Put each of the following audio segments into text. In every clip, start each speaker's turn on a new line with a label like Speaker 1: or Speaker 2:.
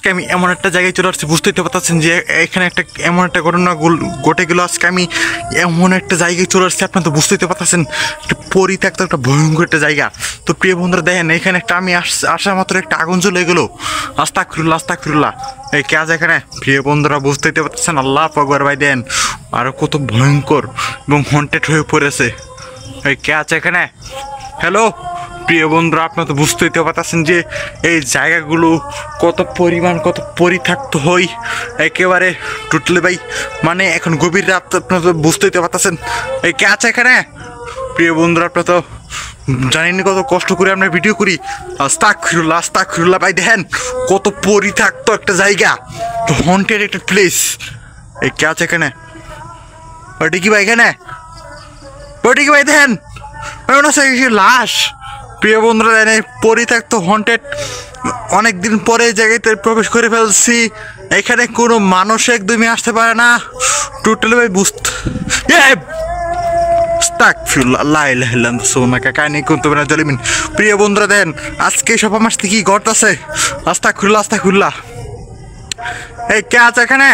Speaker 1: আজকে আমি এমন একটা জায়গায় চলে আসছি, বুঝতেই তো পারছেন যে এখানে একটা এমন একটা ঘটনা ঘটে গেল। আজকে আমি এমন একটা জায়গায় চলে আসছি, আপনার তো বুঝতেই তো পারছেন, একটা পরিত্যক্ত একটা ভয়ঙ্কর একটা জায়গা। তো প্রিয় বন্ধুরা দেখেন, এখানে একটা আমি আসা মাত্র একটা আগুন জ্বলে গেলো। আস্তাগফিরুল্লাহ আস্তাগফিরুল্লাহ। এই কাজ এখানে প্রিয় বন্ধুরা বুঝতেই তো পারছেন, আল্লাহ আকবার ভাই দেন, আরো কত ভয়ঙ্কর এবং হন্টেড হয়ে পড়েছে এই কাজ এখানে। হ্যালো প্রিয় বন্ধুরা, আপনারা তো বুঝতেই তো পারছেন যে এই জায়গাগুলো কত পরিমাণ কত পরিত্যক্ত হই একেবারে টোটালি ভাই, মানে এখন গভীর রাত, আপনারা তো বুঝতেই তো পারছেন। এই কে আছে এখানে প্রিয় বন্ধুরা? আপনারা তো জানেন কত কষ্ট করে আমরা ভিডিও করি। আস্তাগফিরুল্লাহ আস্তাগফিরুল্লাহ ভাই দেখেন, কত পরিত্যক্ত একটা জায়গা, হন্টেড একটা প্লেস। এই কে আছে এখানে? ওটি কি ভাই এখানে? ওটি কি ভাই দেখেন, লাশ। প্রিয় বন্ধুরা জানেন, পরিত্যক্ত হন্টেড অনেক দিন পরে জায়গাতে প্রবেশ করে ফেলছি। এখানে কোনো মানুষ একদমই আসতে পারে না টোটালি ভাই। প্রিয় বন্ধুরা দেন, আজকে সব আমার কি ঘটতেছে? আস্তাগফিরুল্লাহ আস্তাগফিরুল্লাহ। এই কে আছে এখানে?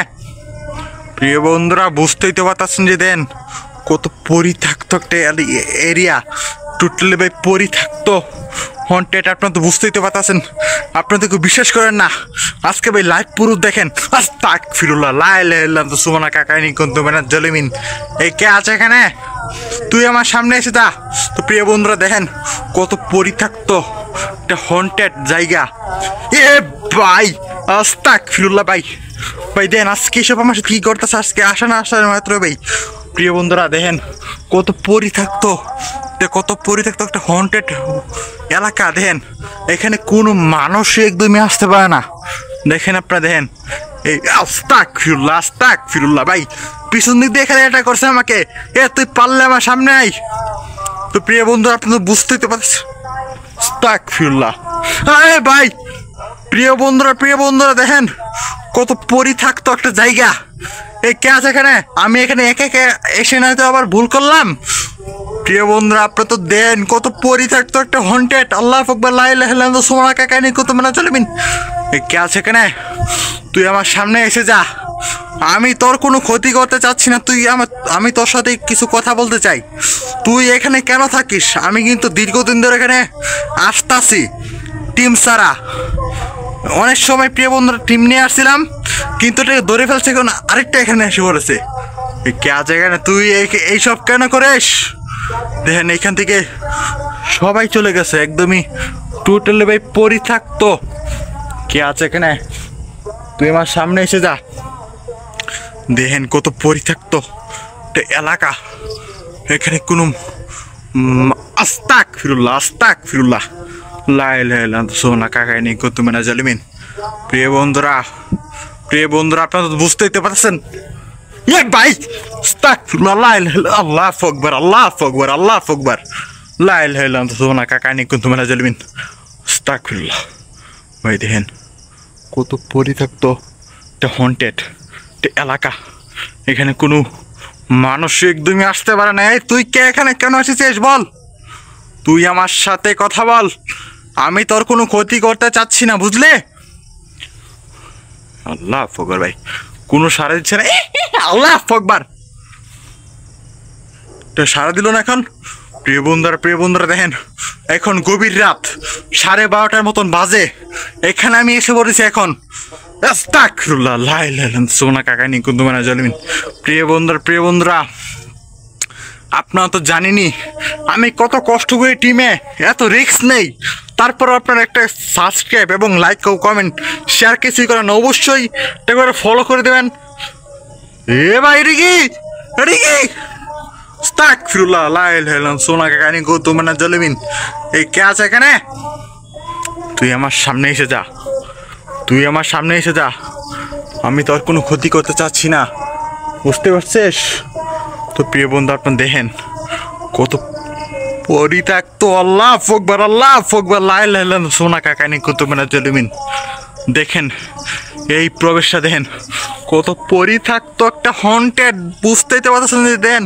Speaker 1: প্রিয় বন্ধুরা বুঝতেই তো পারছেন যে দেন, কত পরিত্যক্ত একটা এরিয়া, টোটালি ভাই পরিত্যক্ত হন্টেড। আপনারা তো বুঝতেই তো পারছেন, আপনারা তো কেউ বিশ্বাস করেন না। আজকে ভাই লাইভ পুরো দেখেন। আস্তাগফিরুল্লাহ লা ইলাহা ইল্লাল্লাহ সুবহানাকা কাইনি কুনতু মিনাজ জালিমিন। এই কে আছে এখানে? তুই আমার সামনে এসে যা। তো প্রিয় বন্ধুরা দেখেন, কত পরিত্যক্ত একটা হন্টেড জায়গা। এ ভাই আস্তাগফিরুল্লাহ ভাই ভাই দেন, আজকে সব আমার সাথে কি করতেছে? আজকে আসা না আসার মাত্র ভাই। প্রিয় বন্ধুরা দেখেন, কত পরিত্যক্ত একটা হন্টেড এলাকা। দেখেন এখানে কোনো মানুষ একদমই আসতে পারে না। দেখেন আপনারা দেখেন, এই আস্তাগফিরুল্লাহ আস্তাগফিরুল্লাহ ভাই, পিছন দিক দিয়ে এখানে এটা করছে আমাকে। তুই পারলে আমার সামনে আই। তো প্রিয় বন্ধুরা আপনি তো বুঝতেই তো পারছেন। আস্তাগফিরুল্লাহ ভাই। প্রিয় বন্ধুরা দেখেন, কত পরিত্যক্ত একটা জায়গা। এই কে আছে এখানে? আমি এখানে একে একে এসে না তো আবার ভুল করলাম। প্রিয় বন্ধুরা আপনারা তো দেন, কত পরিত্যক্ত একটা হন্টেড। আল্লাহ আকবার লা ইলাহা ইল্লাল্লাহ সুবহানাকা কাইনি কুনতু মিনাজ জালিমিন। এই কে আছে এখানে? তুই আমার সামনে এসে যা। আমি তোর কোনো ক্ষতি করতে চাচ্ছি না। আমি তোর সাথে কিছু কথা বলতে চাই। তুই এখানে কেন থাকিস? আমি কিন্তু দীর্ঘদিন ধরে এখানে আসতাছি টিম সারা। অনেক সময় প্রিয় বন্ধুরা টিম নিয়ে আসছিলাম, কিন্তু এটাকে ধরে ফেলছে, এখন আরেকটা এখানে এসে পড়েছে। কে আছে এখানে? তুই এইসব কেন করিস? দেখেন এইখান থেকে সবাই চলে গেছে, একদমই টোটালি ভাই পরিত্যক্ত। কে আছে এখানে? তুই আমার সামনে এসে যা। দেখেন কত পরিত্যক্ত একটা এলাকা। এখানে কোনো আস্তাগফিরুল্লাহ আস্তাগফিরুল্লাহ লা ইলাহা ইল্লাল্লাহ সুবহানাকা কাইনি কুনতু মিনাজ জালিমিন। প্রিয় বন্ধুরা আপনারা তো বুঝতেই তো পারছেন। ভাই আস্তাগফিরুল্লাহ লা ইলাহা ইল্লাল্লাহ আল্লাহু আকবার আল্লাহু আকবার আল্লাহু আকবার লা ইলাহা ইল্লাল্লাহ সুবহানাকা কাইনি কুনতু মিনাজ জালিমিন। আস্তাগফিরুল্লাহ ভাই দেখেন, কত পরিত্যক্ত একটা হন্টেড একটা এলাকা। এখানে কোনো মানুষ একদমই আসতে পারে না। তুই কে এখানে কেন এসেছিস বল? তুই আমার সাথে কথা বল। আমি তোর কোনো ক্ষতি করতে চাচ্ছি না, বুঝলে? আল্লাহ আকবার ভাই, কোনো সাড়া দিচ্ছে না। আল্লাহ আকবার, তো সাড়া দিল না এখন। প্রিয় বন্ধুরা দেখেন, এখন গভীর রাত 12:30 মতন বাজে। এখানে আমি এসে পড়েছি এখন। আস্তাগফিরুল্লাহ লা ইলাহা ইল্লাল্লাহ সুবহানাকা কাইনি কুনতু মিনাজ জালিমিন। প্রিয় বন্ধুরা আপনারা তো জানেনই আমি কত কষ্ট করে টিমে, এত রিস্ক নেই। তারপর আপনারা একটা সাবস্ক্রাইব এবং লাইক ও কমেন্ট শেয়ার কিছুই করেন, অবশ্যই একটা করে ফলো করে দেবেন। ভাই রিকি আস্তাগফিরুল্লাহ লা ইলাহা ইল্লাল্লাহ সুবহানাকা কাইনি কুনতু মিনাজ জালিমিন। এই কে আছে এখানে? তুই আমার সামনে এসে যা। আমি তোর কোনো ক্ষতি করতে চাচ্ছি না, বুঝতে পারছিস? তো প্রিয় বন্ধু আপনারা দেখেন, কত পরিত্যক্ত। আল্লাহু আকবার লা ইলাহা ইল্লাল্লাহ সুবহানাকা কাইনি কুনতু মিনাজ জালিমিন। দেখেন এই প্রবেশটা দেখেন, কত পরিত্যক্ত একটা হন্টেড। বুঝতেই তো পারছেন যে দেন,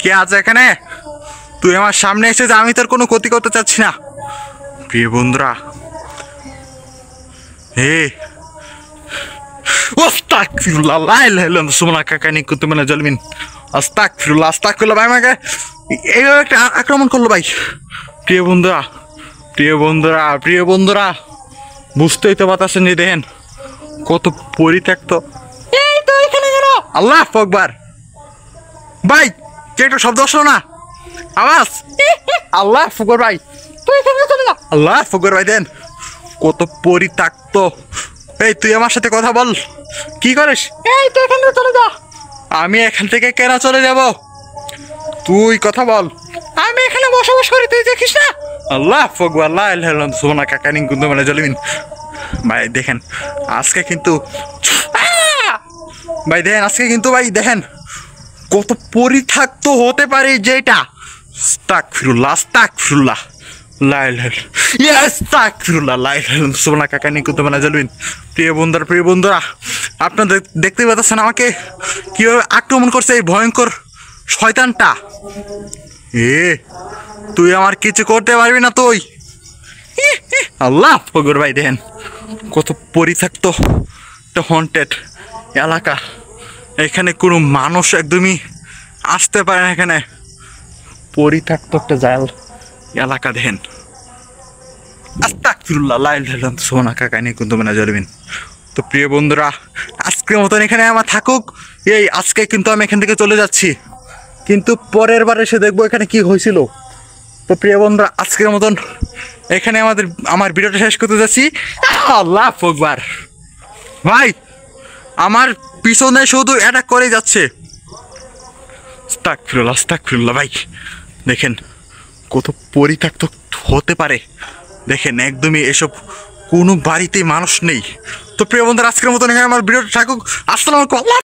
Speaker 1: কে আছে এখানে? তুই আমার সামনে এসে যা। আমি তোর কোনো ক্ষতি করতে চাচ্ছি না। প্রিয় বন্ধুরা আস্তাগফিরুল্লাহ লা ইলাহা ইল্লাল্লাহ সুবহানাকা কানি কুনতু মিনাল জালিমিন। আস্তাগফিরুল্লাহ আস্তাগফিরুল্লাহ ভাই আমাকে এইভাবে একটা আক্রমণ করলো ভাই। প্রিয় বন্ধুরা প্রিয় বন্ধুরা প্রিয় বন্ধুরা বুঝতেই তো পারতেছেন যে দেখেন কত পরিত্যক্ত। এই তো এখানে গেল আল্লাহ আকবার ভাই কে একটা শব্দ আসলো না আওয়াজ আল্লাহ আকবার ভাই তুই এখানে চলে যা আল্লাহ আকবার ভাই দেন কত পরিত্যক্ত। এই তুই আমার সাথে কথা বল কি করিস? এই তুই এখান থেকে চলে যা। আমি এখান থেকে কেন চলে যাব? তুই কথা বল। আমি এখানে বসবাস করি তুই দেখিস না? আল্লাহ আকবার লা ইলাহা ইল্লাল্লাহ সুবহানাকা কানি কুনতু মিনাল জালিমিন। ভাই দেখেন আজকে কিন্তু ভাই দেখেন আজকে কিন্তু ভাই দেখেন কত পরিত্যক্ত হতে পারে যেটা। আস্তাগফিরুল্লাহ আস্তাগফিরুল্লাহ লা ইলাহা ইল্লাল্লাহ আস্তাগফিরুল্লাহ লা ইলাহা ইল্লাল্লাহ সুবহানাকা কানি কুনতু মিনাল জালিমিন। প্রিয় বন্ধুরা আপনারা দেখতে পাচ্ছেন আমাকে কিভাবে আক্রমণ করছে এই ভয়ঙ্কর শয়তানটা। তুই আমার কিছু করতে পারবি না তুই। আল্লাহ আকবার ভাই দেখেন কত পরিত্যক্ত একটা হন্টেড এলাকা। এখানে কোনো মানুষ একদমই আসতে পারে না। এখানে পরিত্যক্ত একটা জাল এলাকা দেখেন। আস্তাগফিরুল্লাহ লা ইলাহা ইল্লাল্লাহ সুবহানাকা কানি কুনতু মিনাল জালিমিন। তো প্রিয় বন্ধুরা আজকের মতন এখানে আমার থাকুক। এই আজকে কিন্তু আমি এখান থেকে চলে যাচ্ছি, কিন্তু পরের বার এসে দেখবো এখানে কি হয়েছিল। তো প্রিয় বন্ধুরা আজকের মতন এখানে আমার ভিডিওটা শেষ করতে যাচ্ছি। আল্লাহ আকবার ভাই আমার পিছনে শুধু অ্যাটাক করে যাচ্ছে। আস্তাগফিরুল্লাহ আস্তাগফিরুল্লাহ ভাই দেখেন কত পরিত্যক্ত হতে পারে। দেখেন একদমই এসব কোনো বাড়িতে মানুষ নেই। তো প্রিয় বন্ধুরা আজকের মতন এখানে আমার ভিডিওটা থাকুক। আসসালামু আলাইকুম।